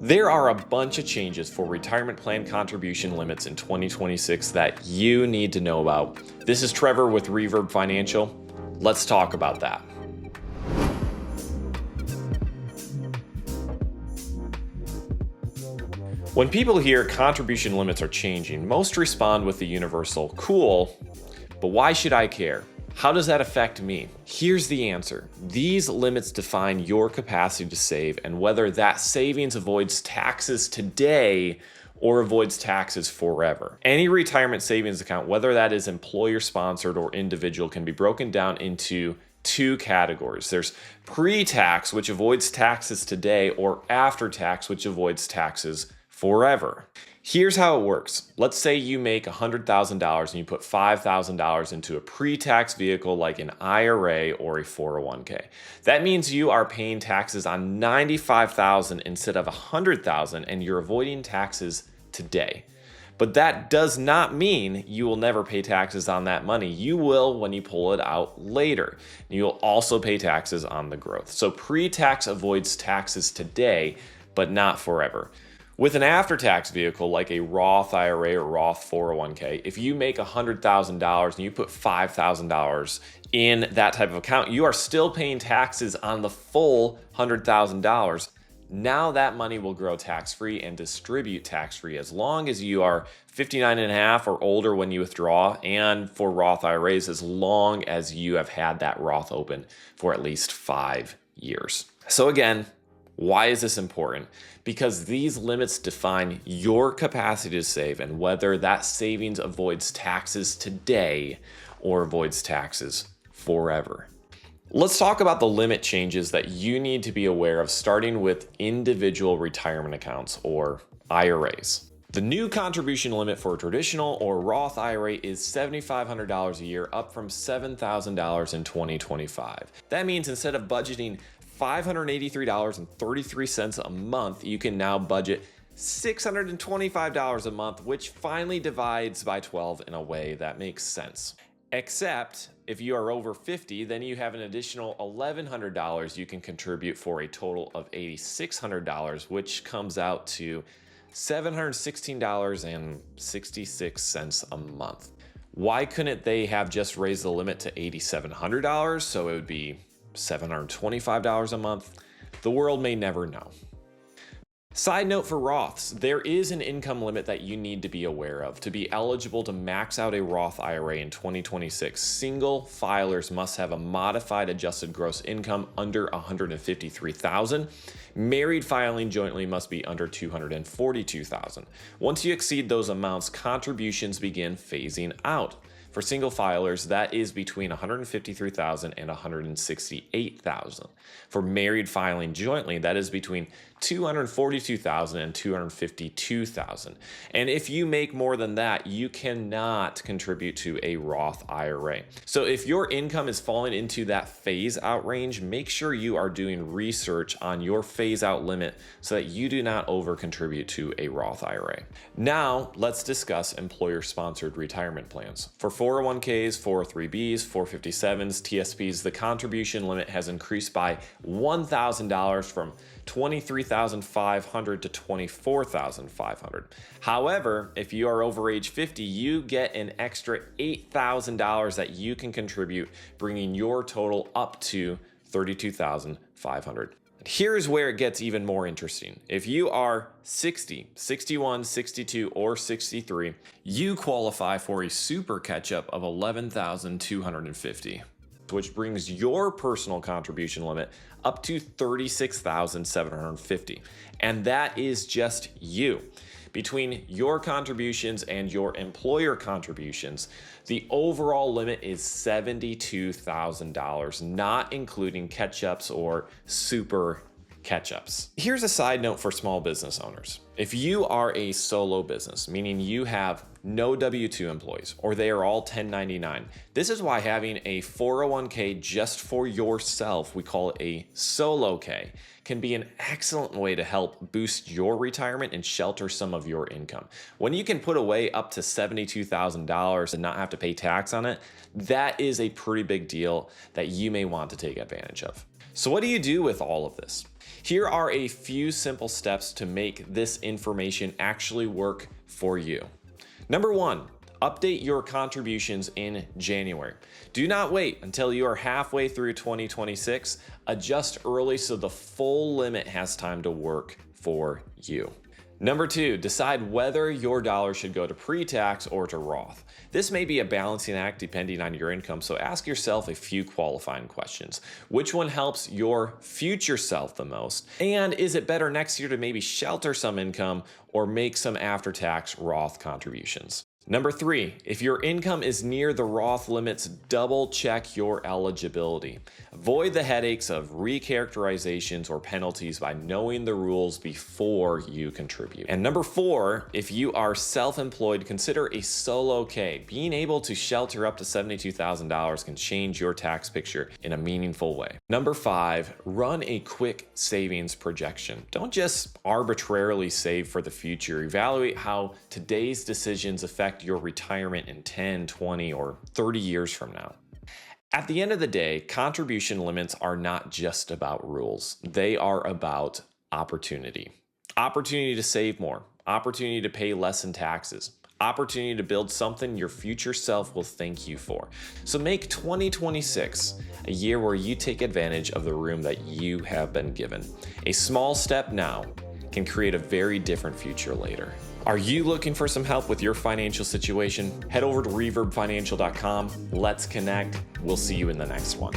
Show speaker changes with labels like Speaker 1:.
Speaker 1: There are a bunch of changes for retirement plan contribution limits in 2026 that you need to know about. This is Trevor with Reverb Financial. Let's talk about that. When people hear contribution limits are changing, most respond with the universal, "Cool, but why should I care? How does that affect me?" Here's the answer. These limits define your capacity to save and whether that savings avoids taxes today or avoids taxes forever. Any retirement savings account, whether that is employer-sponsored or individual, can be broken down into two categories. There's pre-tax, which avoids taxes today, or after-tax, which avoids taxes forever. Here's how it works. Let's say you make $100,000 and you put $5,000 into a pre-tax vehicle like an IRA or a 401k. That means you are paying taxes on $95,000 instead of $100,000, and you're avoiding taxes today. But that does not mean you will never pay taxes on that money. You will when you pull it out later. You'll also pay taxes on the growth. So pre-tax avoids taxes today, but not forever. With an after-tax vehicle like a Roth IRA or Roth 401k, if you make $100,000 and you put $5,000 in that type of account, you are still paying taxes on the full $100,000. Now that money will grow tax-free and distribute tax-free as long as you are 59 and a half or older when you withdraw, and for Roth IRAs, as long as you have had that Roth open for at least 5 years. So again, why is this important? Because these limits define your capacity to save and whether that savings avoids taxes today or avoids taxes forever. Let's talk about the limit changes that you need to be aware of, starting with individual retirement accounts or IRAs. The new contribution limit for a traditional or Roth IRA is $7,500 a year, up from $7,000 in 2025. That means instead of budgeting $583.33 a month, you can now budget $625 a month, which finally divides by 12 in a way that makes sense. Except if you are over 50, then you have an additional $1,100 you can contribute for a total of $8,600, which comes out to $716.66 a month. Why couldn't they have just raised the limit to $8,700 so it would be $725 a month? The world may never know. Side note for Roths, there is an income limit that you need to be aware of. To be eligible to max out a Roth IRA in 2026, single filers must have a modified adjusted gross income under $153,000. Married filing jointly must be under $242,000. Once you exceed those amounts, contributions begin phasing out. For single filers, that is between $153,000 and $168,000. For married filing jointly, that is between $242,000 and $252,000. And if you make more than that, you cannot contribute to a Roth IRA. So if your income is falling into that phase out range, make sure you are doing research on your phase out limit so that you do not over contribute to a Roth IRA. Now, let's discuss employer-sponsored retirement plans. For 401ks, 403bs, 457s, TSPs, the contribution limit has increased by $1,000 from $23,500 to $24,500. However, if you are over age 50, you get an extra $8,000 that you can contribute, bringing your total up to $32,500. Here's where it gets even more interesting. If you are 60, 61, 62, or 63, you qualify for a super catch-up of $11,250, which brings your personal contribution limit up to $36,750. And that is just you. Between your contributions and your employer contributions, the overall limit is $72,000, not including catch-ups or super catch-ups. Here's a side note for small business owners. If you are a solo business, meaning you have no W-2 employees or they are all 1099, this is why having a 401k just for yourself, we call it a solo K, can be an excellent way to help boost your retirement and shelter some of your income. When you can put away up to $72,000 and not have to pay tax on it, that is a pretty big deal that you may want to take advantage of. So what do you do with all of this? Here are a few simple steps to make this information actually work for you. Number 1, update your contributions in January. Do not wait until you are halfway through 2026. Adjust early so the full limit has time to work for you. Number 2, decide whether your dollar should go to pre-tax or to Roth. This may be a balancing act depending on your income, so ask yourself a few qualifying questions. Which one helps your future self the most? And is it better next year to maybe shelter some income or make some after-tax Roth contributions? Number 3, if your income is near the Roth limits, double check your eligibility. Avoid the headaches of recharacterizations or penalties by knowing the rules before you contribute. And number 4, if you are self-employed, consider a solo K. Being able to shelter up to $72,000 can change your tax picture in a meaningful way. Number 5, run a quick savings projection. Don't just arbitrarily save for the future. Evaluate how today's decisions affect your retirement in 10, 20, or 30 years from now. At the end of the day, contribution limits are not just about rules. They are about opportunity. Opportunity to save more, opportunity to pay less in taxes, opportunity to build something your future self will thank you for. So make 2026 a year where you take advantage of the room that you have been given. A small step now can create a very different future later. Are you looking for some help with your financial situation? Head over to reverbfinancial.com. Let's connect. We'll see you in the next one.